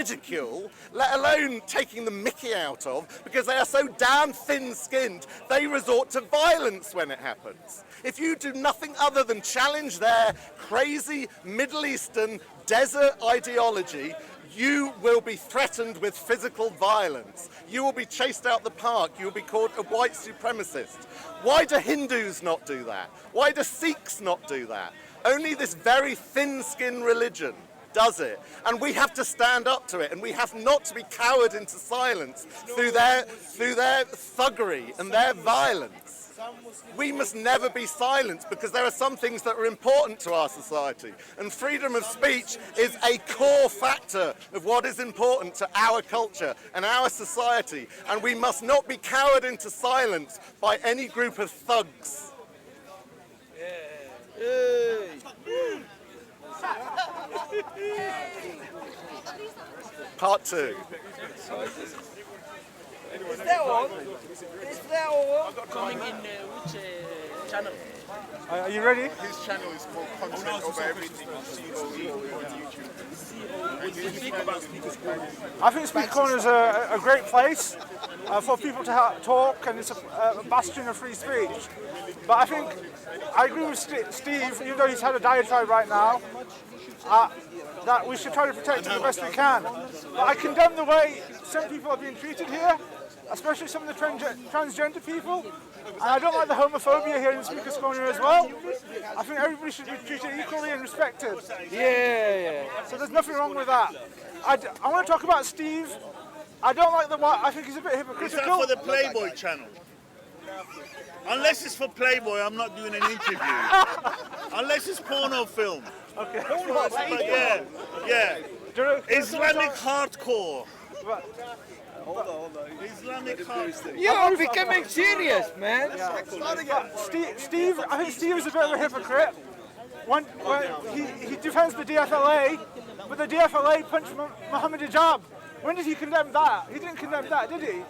ridicule, let alone taking the mickey out of, because they are so damn thin-skinned, they resort to violence when it happens. If you do nothing other than challenge their crazy Middle Eastern desert ideology, you will be threatened with physical violence. You will be chased out the park. You will be called a white supremacist. Why do Hindus not do that? Why do Sikhs not do that? Only this very thin-skinned religion does it. And we have to stand up to it, and we have not to be cowered into silence through their thuggery and their violence. We must never be silenced, because there are some things that are important to our society, and freedom of speech is a core factor of what is important to our culture and our society, and we must not be cowered into silence by any group of thugs. Part 2. Is that all? Is that all? Coming in which channel? Are you ready? His channel is called Content Over Everything on COE on YouTube. What do you think about Speaker's Corner? I think Speaker Corner is a great place for people to talk, and it's a bastion of free speech. But I think I agree with Steve, even though he's had a diatribe right now, that we should try to protect it the best we can. But I condemn the way some people are being treated here, especially some of the transgender people. And I don't like the homophobia here in Speaker's Corner as well. I think everybody should be treated equally and respected. Yeah. So there's nothing wrong with that. I want to talk about Steve. I don't like I think he's a bit hypocritical. Is that for the Playboy channel? Unless it's for Playboy, I'm not doing an interview. Unless it's porno film. Okay. But yeah. Islamic hardcore. Hold on. Islamic hardcore. You're becoming serious, man. Steve, I think Steve is a bit of a hypocrite. When he defends the DFLA, but the DFLA punched Mohammed Hijab. When did he condemn that? He didn't condemn that, did he?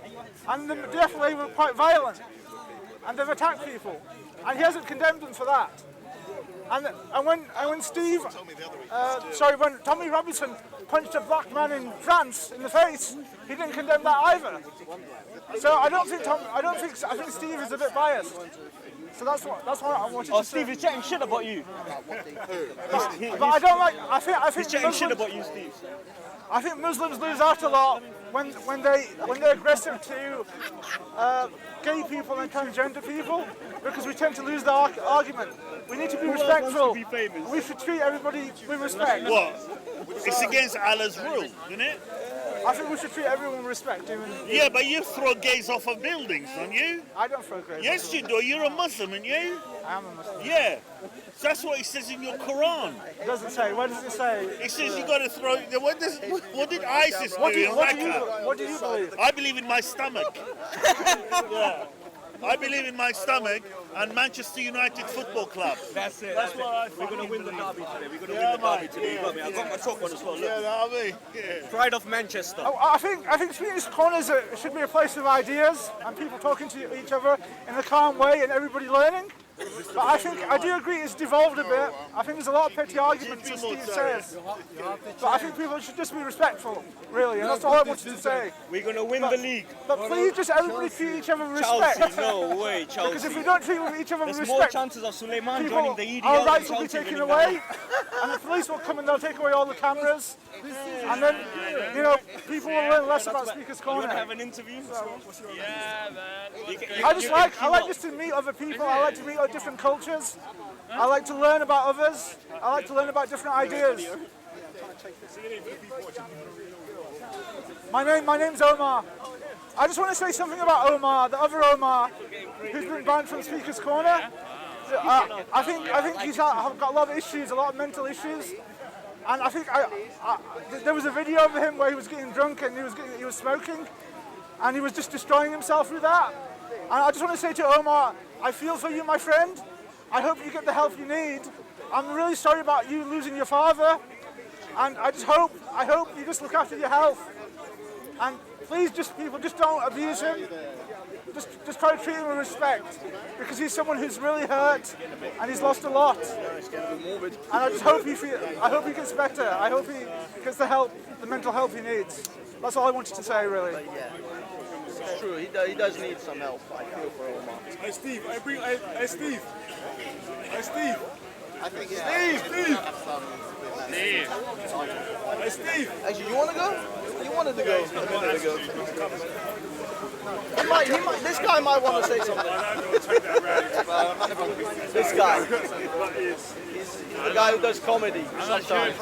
And the DFLA were quite violent, and they've attacked people, and he hasn't condemned them for that. And when when Tommy Robinson punched a black man in France in the face, he didn't condemn that either. So I think Steve is a bit biased. So that's what I wanted to say. Oh, Steve, he's chatting shit about you. But I don't like. I think He's chatting shit about you, Steve. I think Muslims lose out a lot when they're aggressive to gay people and transgender people, because we tend to lose the argument. We need to be respectful. We should treat everybody with respect. What? It's against Allah's rule, isn't it? I think we should treat everyone with respect. Yeah, but you throw gays off of buildings, don't you? I don't throw gays. Yes, you do. You're a Muslim, aren't you? I am a Muslim. Yeah. So that's what it says in your Quran. It doesn't say. What does it say? It says you got to throw. What did ISIS do in Mecca? What do you believe? I believe in my stomach. Yeah. I believe in my stomach and Manchester United Football Club. That's it. That's what I We're going to win the derby today. We're going to Yeah, win the derby mate. today. You got me. I got my top on as well. Look. Yeah, that I mean. Yeah. Pride of Manchester. I think Speaker's Corner should be a place of ideas and people talking to each other in a calm way and everybody learning. But I do agree it's devolved a bit. I think there's a lot of petty arguments, as Steve says. But I think people should just be respectful, really, and that's all I wanted to say. We're going to win the league. But please just everybody treat each other with respect. Chelsea, no way, Chelsea. Because if we don't treat each other with There's more respect, chances of Suleiman people, joining the EDL our than rights will be Chelsea taken winning away, and the police will come and they'll take away all the cameras, and then, people will learn less about Speaker's You Corner. want to have an interview? Yeah, man. I like just to meet other people. I like to meet different cultures. I like to learn about others. I like to learn about different ideas. My name's Omar. I just want to say something about Omar, the other Omar, who's been banned from Speaker's Corner. I think he's got a lot of issues, a lot of mental issues. And I think there was a video of him where he was getting drunk and he was smoking, and he was just destroying himself with that. And I just want to say to Omar, I feel for you, my friend. I hope you get the help you need. I'm really sorry about you losing your father, and I hope you just look after your health. And please, people, just don't abuse him. just try to treat him with respect, because he's someone who's really hurt and he's lost a lot. And I just hope I hope he gets better. I hope he gets the help, the mental help he needs. That's all I wanted to say, really. Yeah, it's true. He does need some help. I feel for Omar. Hey Steve, Steve. I think Hey Steve. Actually, you want to go? You wanted to go. This guy might want to say something. This guy. He's the guy who does comedy sometimes.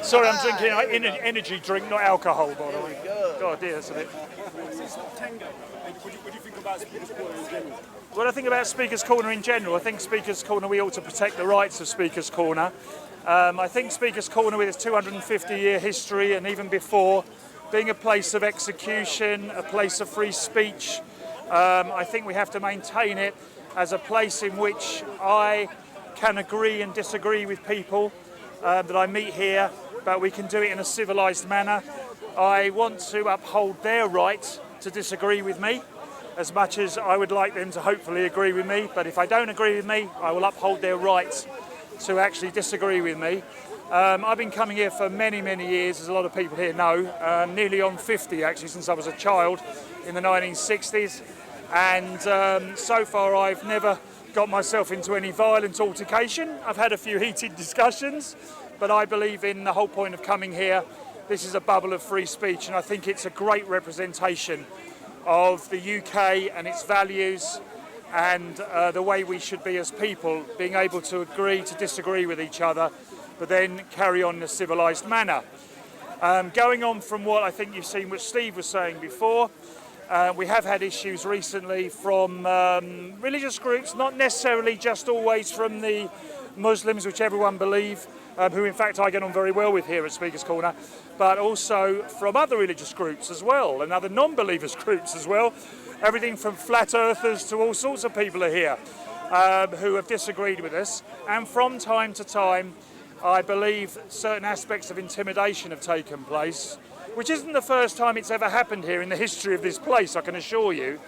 Sorry, I'm drinking an energy drink, not alcohol, by the way. God, dear, that's a bit. What do you think about Speaker's Corner in general? What I think about Speaker's Corner in general, I think Speaker's Corner, we ought to protect the rights of Speaker's Corner. I think Speaker's Corner, with its 250-year history and even before, being a place of execution, a place of free speech, I think we have to maintain it as a place in which I can agree and disagree with people that I meet here, but we can do it in a civilised manner. I want to uphold their right to disagree with me, as much as I would like them to hopefully agree with me. But if I don't agree with me, I will uphold their right to actually disagree with me. I've been coming here for many, many years, as a lot of people here know, nearly on 50 actually, since I was a child in the 1960s. And so far I've never got myself into any violent altercation. I've had a few heated discussions, but I believe in the whole point of coming here. This is a bubble of free speech, and I think it's a great representation of the UK and its values and the way we should be as people, being able to agree to disagree with each other, but then carry on in a civilised manner. Going on from what I think you've seen what Steve was saying before, we have had issues recently from religious groups, not necessarily just always from the Muslims, which everyone believe, who in fact I get on very well with here at Speaker's Corner, but also from other religious groups as well, and other non-believers groups as well. Everything from flat earthers to all sorts of people are here who have disagreed with us. And from time to time, I believe certain aspects of intimidation have taken place, which isn't the first time it's ever happened here in the history of this place, I can assure you.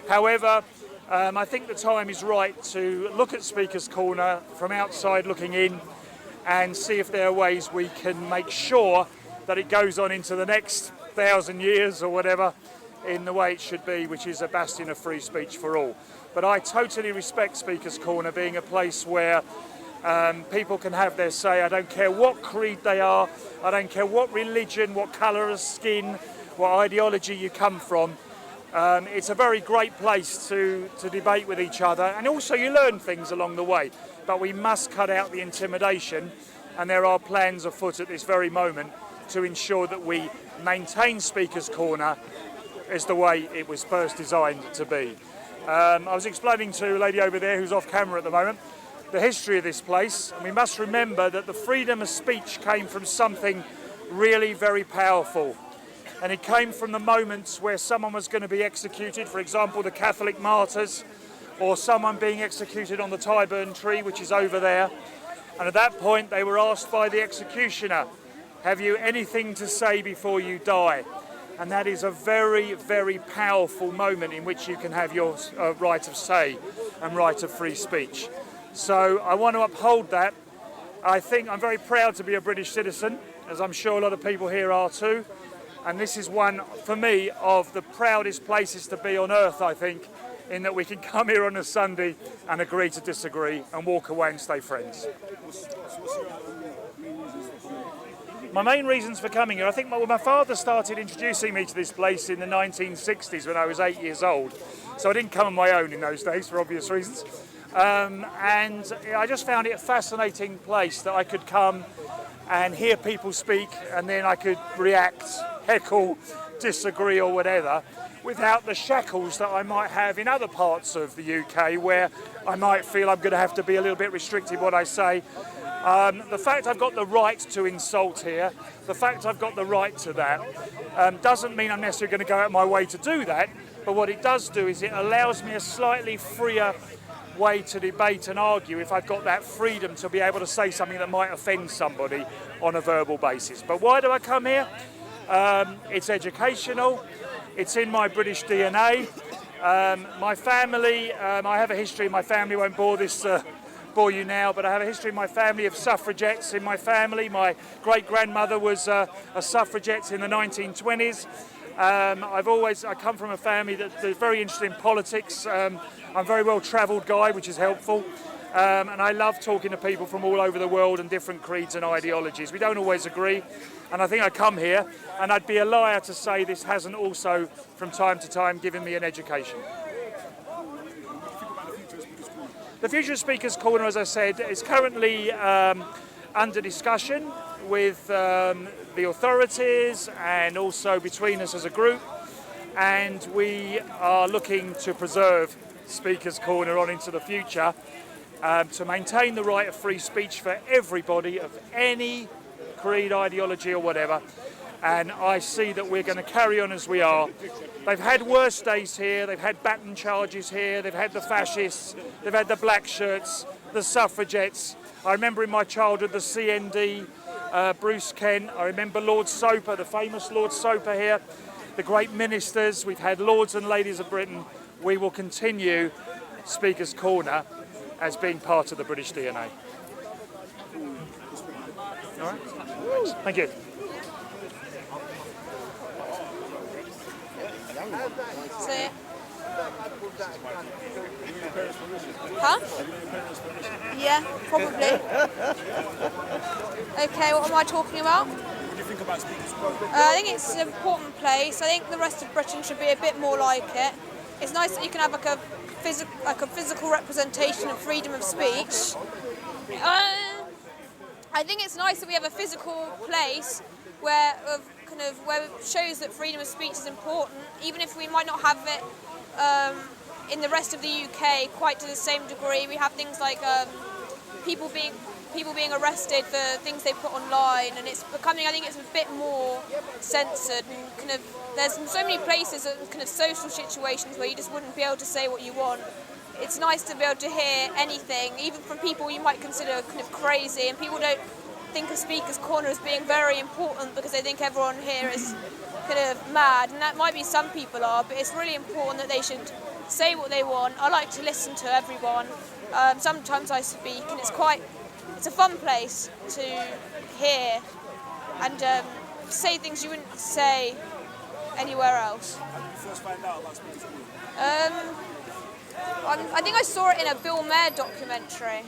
However, I think the time is right to look at Speaker's Corner from outside looking in and see if there are ways we can make sure that it goes on into the next 1,000 years or whatever in the way it should be, which is a bastion of free speech for all. But I totally respect Speaker's Corner being a place where people can have their say. I don't care what creed they are, I don't care what religion, what colour of skin, what ideology you come from. It's a very great place to debate with each other, and also you learn things along the way. But we must cut out the intimidation, and there are plans afoot at this very moment to ensure that we maintain Speaker's Corner as the way it was first designed to be. I was explaining to a lady over there who's off camera at the moment the history of this place, and we must remember that the freedom of speech came from something really very powerful. And it came from the moments where someone was going to be executed, for example, the Catholic martyrs, or someone being executed on the Tyburn tree, which is over there. And at that point, they were asked by the executioner, have you anything to say before you die? And that is a very, very powerful moment in which you can have your right of say and right of free speech. So I want to uphold that. I think I'm very proud to be a British citizen, as I'm sure a lot of people here are too. And this is one, for me, of the proudest places to be on earth, I think, in that we can come here on a Sunday and agree to disagree and walk away and stay friends. My main reasons for coming here, I think my father started introducing me to this place in the 1960s when I was 8 years old. So I didn't come on my own in those days for obvious reasons. And I just found it a fascinating place that I could come and hear people speak, and then I could react, heckle, disagree or whatever, without the shackles that I might have in other parts of the UK where I might feel I'm going to have to be a little bit restrictive what I say. The fact I've got the right to insult here, the fact I've got the right to that, doesn't mean I'm necessarily going to go out of my way to do that, but what it does do is it allows me a slightly freer way to debate and argue if I've got that freedom to be able to say something that might offend somebody on a verbal basis. But why do I come here? It's educational. It's in my British DNA. My family, I have a history in my family, won't bore you now, but I have a history in my family of suffragettes in my family. My great-grandmother was a suffragette in the 1920s. I come from a family that's very interested in politics. I'm a very well-travelled guy, which is helpful. And I love talking to people from all over the world and different creeds and ideologies. We don't always agree, and I think I come here, and I'd be a liar to say this hasn't also, from time to time, given me an education. The future of Speaker's Corner, as I said, is currently under discussion with the authorities and also between us as a group, and we are looking to preserve Speaker's Corner on into the future to maintain the right of free speech for everybody of any creed, ideology or whatever. And I see that we're going to carry on as we are. They've had worse days here, they've had baton charges here, they've had the fascists, they've had the black shirts, the suffragettes. I remember in my childhood the CND, Bruce Kent. I remember Lord Soper, the famous Lord Soper here, the great ministers. We've had lords and ladies of Britain. We will continue Speaker's Corner as being part of the British DNA. All right? Thank you. So, huh? Yeah, probably. Okay, what am I talking about? What do you think about Speaker's Corner? I think it's an important place. I think the rest of Britain should be a bit more like it. It's nice that you can have like a physical representation of freedom of speech. I think it's nice that we have a physical place where it shows that freedom of speech is important, even if we might not have it in the rest of the UK quite to the same degree. We have things like people being arrested for things they put online, and it's becoming, I think it's a bit more censored, and there's so many places and social situations where you just wouldn't be able to say what you want. It's nice to be able to hear anything, even from people you might consider crazy, and people don't think of Speaker's Corner as being very important because they think everyone here is mad, and that might be some people are, but it's really important that they should say what they want. I like to listen to everyone. Sometimes I speak, and it's a fun place to hear and say things you wouldn't say anywhere else. How did you first find out about Speaker's Corner? I think I saw it in a Bill Maher documentary.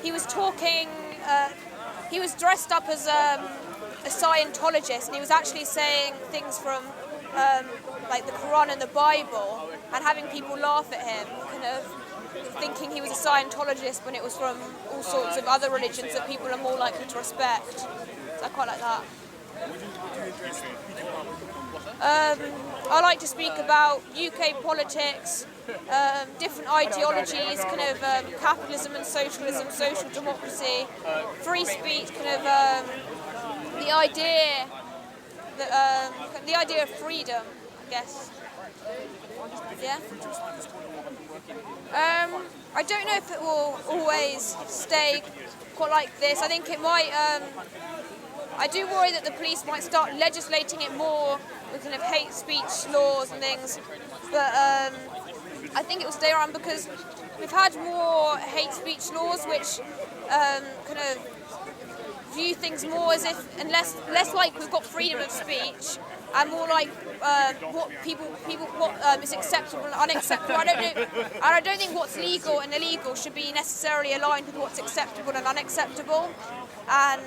He was talking. He was dressed up as a Scientologist, and he was actually saying things from like the Quran and the Bible, and having people laugh at him, thinking he was a Scientologist when it was from all sorts of other religions that people are more likely to respect. So I quite like that. I like to speak about UK politics, different ideologies, capitalism and socialism, social democracy, free speech, the idea of freedom, I guess. Yeah. I don't know if it will always stay quite like this. I think it might. I do worry that the police might start legislating it more with hate speech laws and things, but I think it will stay around because we've had more hate speech laws which view things more as if, and less like we've got freedom of speech, and more like what is acceptable and unacceptable. I don't think what's legal and illegal should be necessarily aligned with what's acceptable and unacceptable, and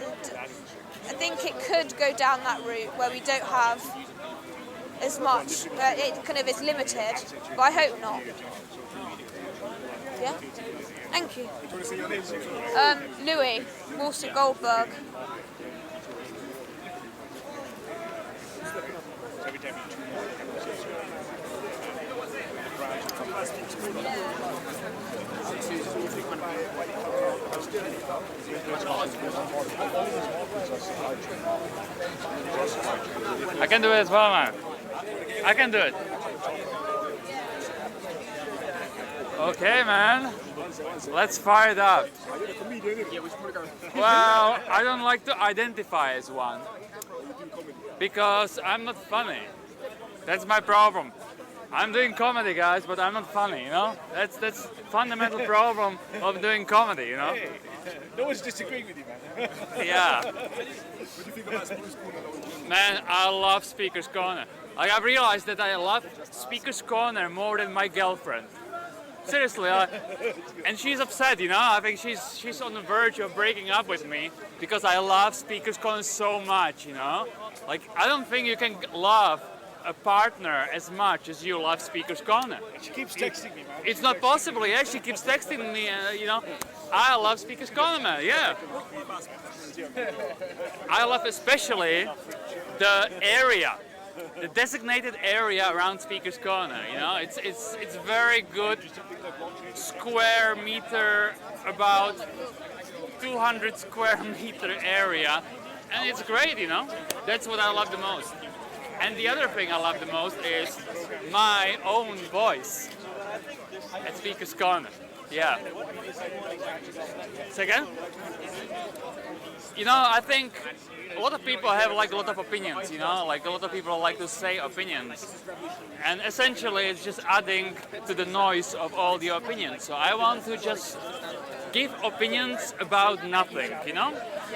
I think it could go down that route where we don't have as much. It is limited, but I hope not. Yeah. Thank you. Louis Wilson Goldberg. I can do it as well, man. I can do it. Okay, man. Let's fire it up. Well, I don't like to identify as one. because I'm not funny. That's my problem. I'm doing comedy, guys, but I'm not funny, you know? That's fundamental problem of doing comedy, you know? No one's disagreeing with you, man. Yeah. Man, I love Speaker's Corner. Like, I realized that I love Speaker's Corner more than my girlfriend. Seriously, and she's upset, you know? I think she's on the verge of breaking up with me because I love Speaker's Corner so much, you know? Like, I don't think you can love a partner as much as you love Speaker's Corner. She keeps texting me, man. It's not possible, yeah? She keeps texting me, you know? I love Speaker's Corner, man, yeah. I love especially the area. The designated area around Speaker's Corner, you know, it's very good square meter, about 200 square meter area, and it's great, you know. That's what I love the most. And the other thing I love the most is my own voice at Speaker's Corner. Yeah. Second? You know, I think a lot of people have like a lot of opinions, you know, like a lot of people like to say opinions. And essentially it's just adding to the noise of all the opinions. So I want to just give opinions about nothing, you know?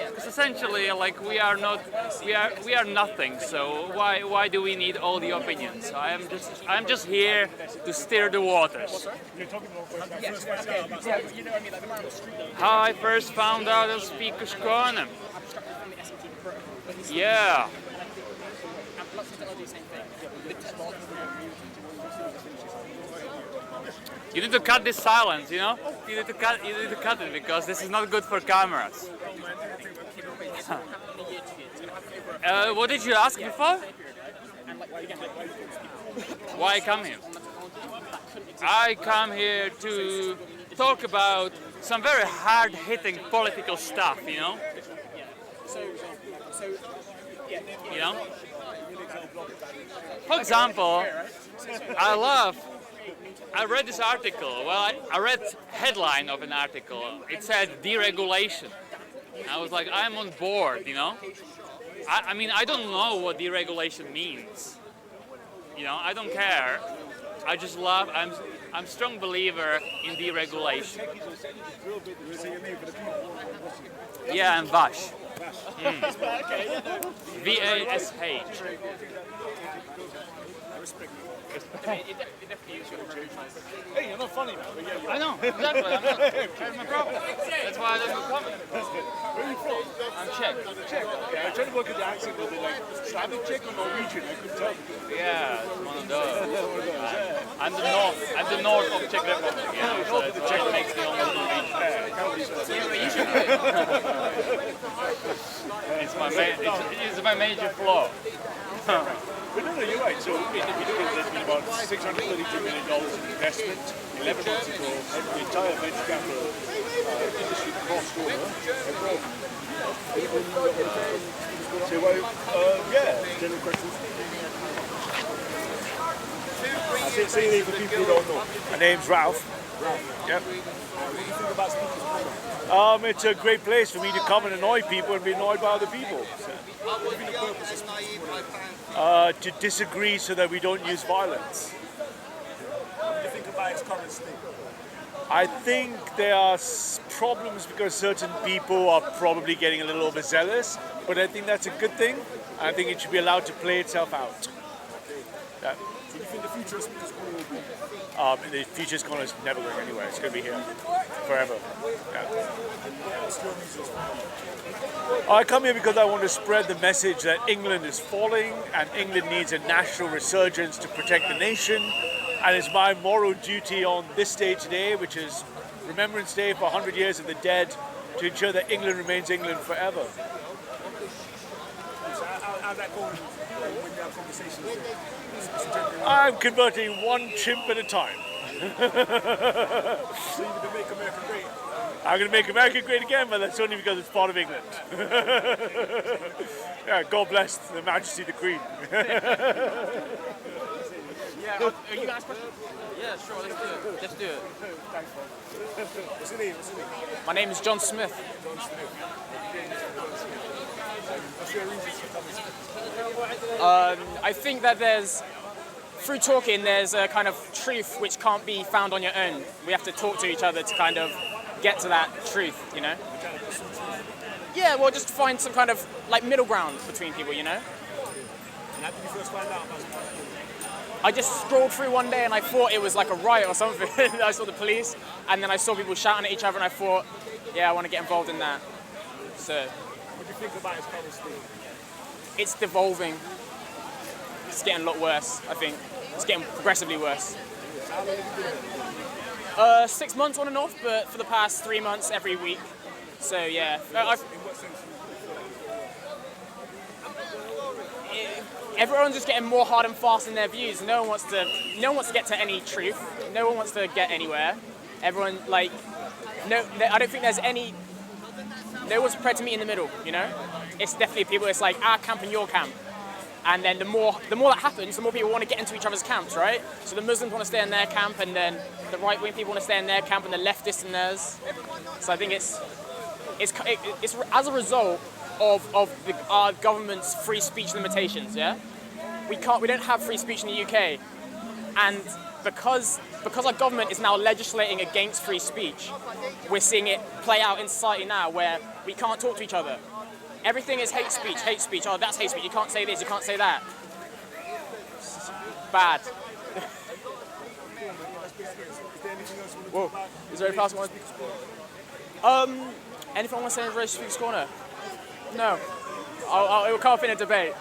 Because essentially like we are nothing, so why do we need all the opinions? So I'm just here to steer the waters. How I first found out of Speaker's Corner. Yeah. You need to cut this silence, you know? You need to cut it because this is not good for cameras. What did you ask before? Why I come here? I come here to talk about some very hard-hitting political stuff, you know? You know? For example, I read this article. Well, I read headline of an article. It said deregulation. I was like, I'm on board, you know? I mean, I don't know what deregulation means. You know, I don't care. I just love, I'm a strong believer in deregulation. Yeah, I'm Vash. V-A-S-H. Hey, you're not funny, man. I know, exactly. That's my problem. That's why I don't do comedy. Where are you from? I'm Czech. Czech. Yeah, I tried to work at the accent, but they're like, Slavic Czech or Norwegian? I couldn't tell. Yeah, it's one of those. I'm the north of Czech Republic. You know, so the Czech makes the only It's my major flaw. But no, you're right. So in the beginning, there's been about $632 million in investment 11 months ago. The entire venture capital industry crossed over. General questions. Say your name for people who don't know. My name's Ralph. Yep. What do you think about Speaker's Corner? It's a great place for me to come and annoy people and be annoyed by other people. What would be the purpose of Speaker's Corner? To disagree so that we don't use violence. What do you think about its current state? I think there are problems because certain people are probably getting a little overzealous, but I think that's a good thing. I think it should be allowed to play itself out. Yeah. So do you think the future of Speaker's Corner will be? The future's corner is never going anywhere. It's going to be here forever. Yeah. I come here because I want to spread the message that England is falling and England needs a national resurgence to protect the nation. And it's my moral duty on this day today, which is Remembrance Day for 100 years of the dead, to ensure that England remains England forever. How's that going when you have conversations with I'm converting one chimp at a time. So you're going to make America great? I'm going to make America great again, but that's only because it's part of England. Yeah, God bless the Majesty the Queen. Yeah, are you guys questions? Yeah, sure, let's do it. Thanks, What's your name? My name is John Smith. I think that through talking, there's a kind of truth which can't be found on your own. We have to talk to each other to kind of get to that truth, you know? Yeah, well, just find some kind of like middle ground between people, you know? And how did you first find out? I just scrolled through one day and I thought it was like a riot or something. I saw the police and then I saw people shouting at each other and I thought, yeah, I want to get involved in that. So. What do you think about its current state? It's devolving. It's getting a lot worse, I think. It's getting progressively worse. How long have you been doing it? 6 months on and off, but for the past 3 months every week. So yeah. In what sense? Everyone's just getting more hard and fast in their views. No one wants to get to any truth. No one wants to get anywhere. Everyone I don't think there's any. No one's prepared to meet in the middle. You know, it's definitely people. It's like our camp and your camp, and then the more that happens, the more people want to get into each other's camps, right? So the Muslims want to stay in their camp, and then the right-wing people want to stay in their camp, and the leftists in theirs. So I think it's as a result of our government's free speech limitations. Yeah, we don't have free speech in the UK, and because our government is now legislating against free speech, we're seeing it play out in society now where we can't talk to each other. Everything is hate speech, hate speech. Oh, that's hate speech. You can't say this, you can't say that. It's bad. Whoa. Is there any past one? Anything I want to say in Race Speaker's Corner? No. It will come up in a debate.